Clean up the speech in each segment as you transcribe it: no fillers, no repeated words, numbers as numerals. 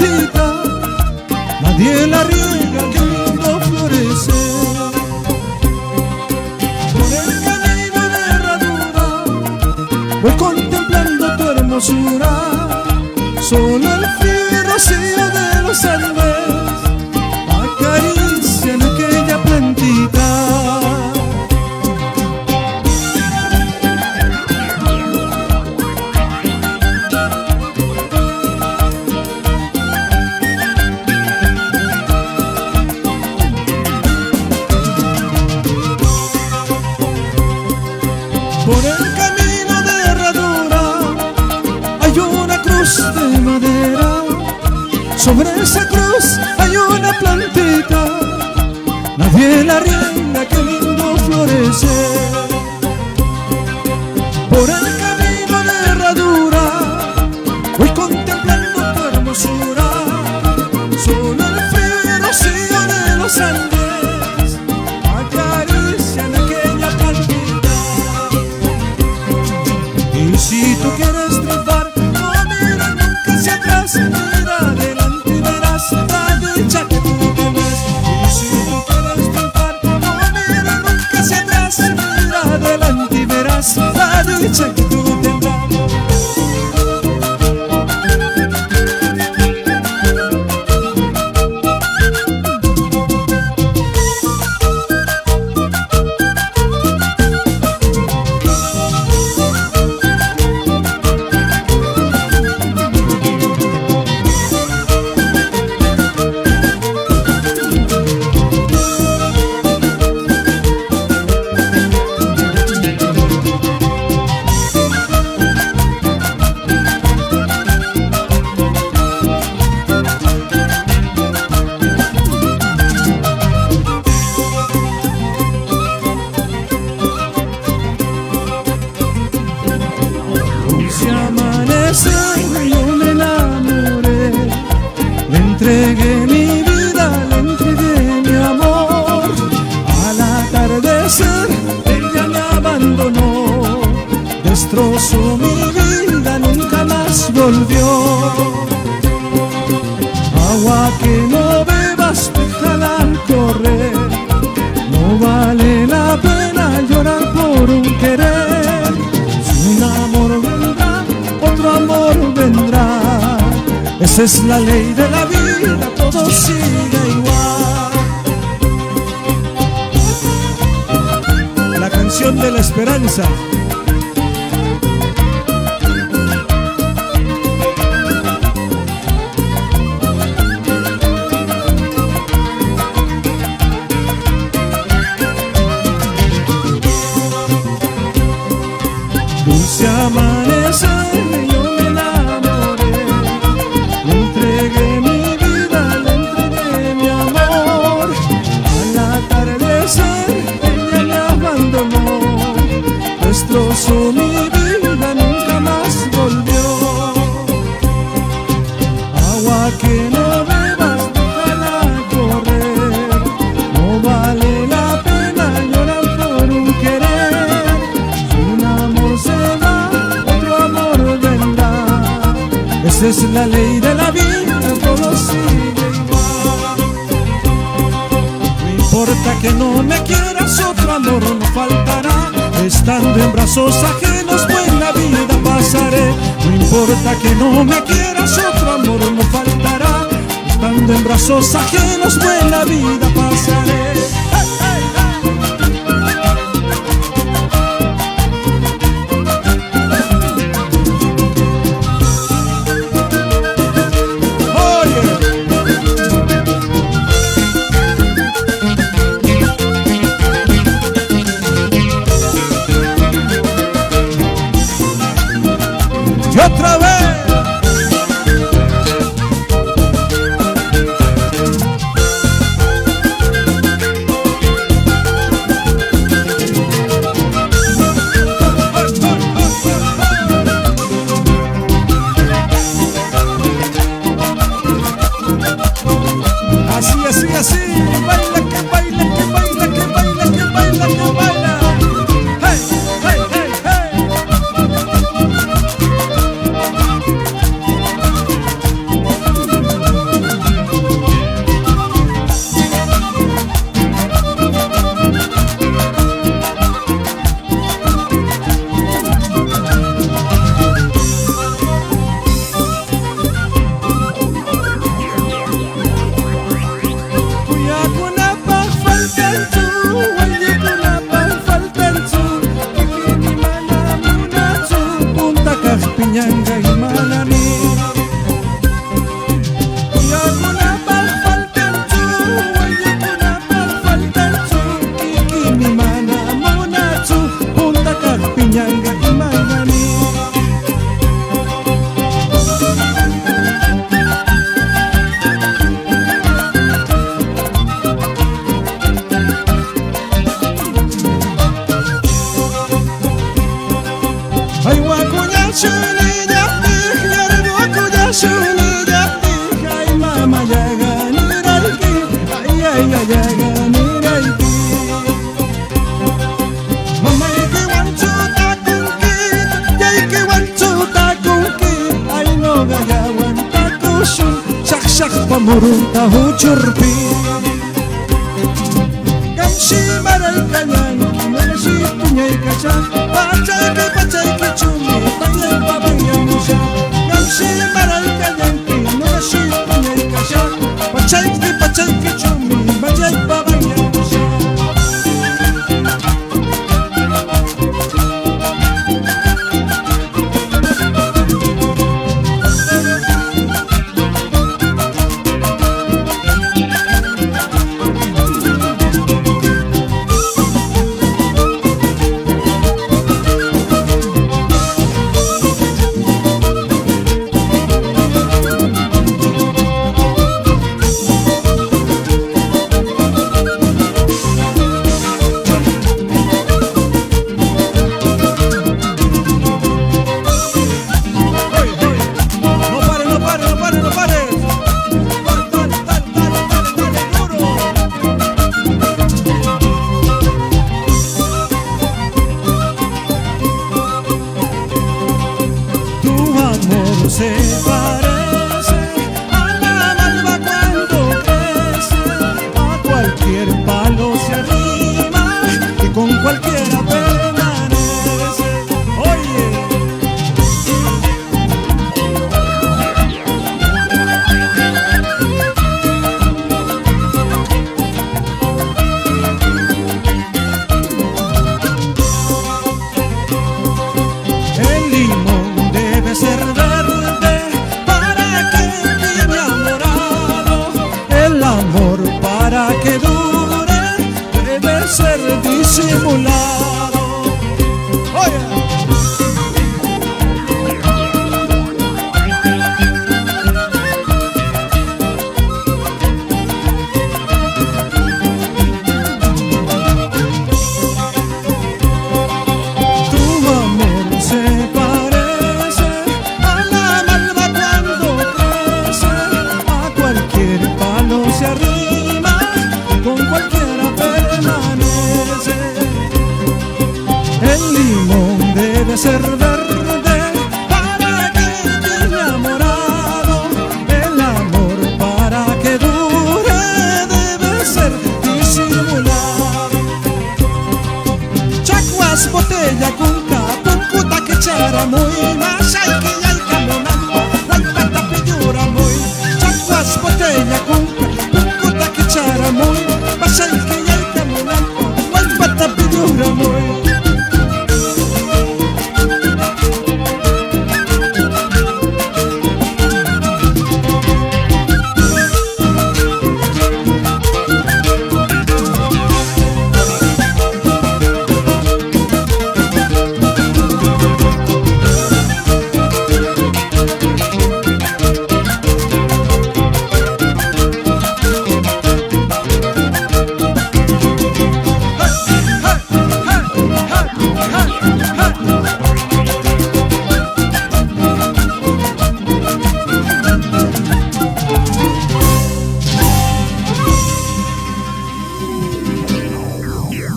plantita, nadie la riega, qué lindo florece. Por el camino de herradura voy contemplando tu hermosura, solo el frío rocío de los Andes acarician aquella plantita. Por el camino de herradura hay una cruz de madera, sobre esa cruz hay una plantita, nadie la riega, qué lindo florece. Por el camino de herradura voy contemplando tu hermosura, solo el frío rocío de los Andes acarician aquella plantita. Y si tú quieres triunfar, no mires nunca hacia atrás, mira adelante y verás la dicha que tú tienes. Y si tú quieres triunfar, no mires nunca hacia atrás, mira adelante y verás la dicha que tú tendrás. Si amanece yo me enamoré, le entregué mi vida, le entregué mi amor. Al atardecer ella me abandonó, destrozó mi vida, nunca más volvió. Agua que no bebas, déjala correr, no vale la pena llorar por un querer. Si un amor vendrá, otro amor vendrá, esa es la ley de la vida, todo sigue igual. La canción de la esperanza. Dulce amanecer, yo me enamoré, le entregué mi vida, le entregué mi amor. Al atardecer ella me abandonó, destrozó mi vida, nunca más volvió. Agua que no bebas, déjala correr, no vale la pena llorar por un querer. Si un amor se va, otro amor vendrá, esa es la ley de la vida, todo sigue igual. No importa que no me quieras, otro amor no faltará, estando en brazos ajenos buena vida pasaré. No importa que no me quieras, otro amor no faltará, estando en brazos ajenos buena vida pasaré. ¡Hey, hey, y otra vez. churpi Gamshi maray kayan Nagashi punyay kacha Pachay ki chumi Tayay babayay mo siya Gamshi maray kayan Nagashi punyay kacha Pachay ki chumi Bayay babayay mo siya Se parece a la malva cuando crece, a cualquier palo se arrima y con cualquiera permanece. Oye, el limón debe ser para que dure debe ser disimulado. Oye. Tu amor se parece a la malva cuando crece, a cualquier palo se arrima, con cualquiera permanece. El limón debe ser verde para que esté enamorado. El amor para que dure debe ser disimulado. Chacuas, botella, kunka, punkuta que chara muy más hay que ya el camonamba, la pidura muy. Chacuas, botella, kunka, chara muy, pasay que ya el camonamba, wal pata pidura muy.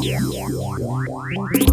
Yeah.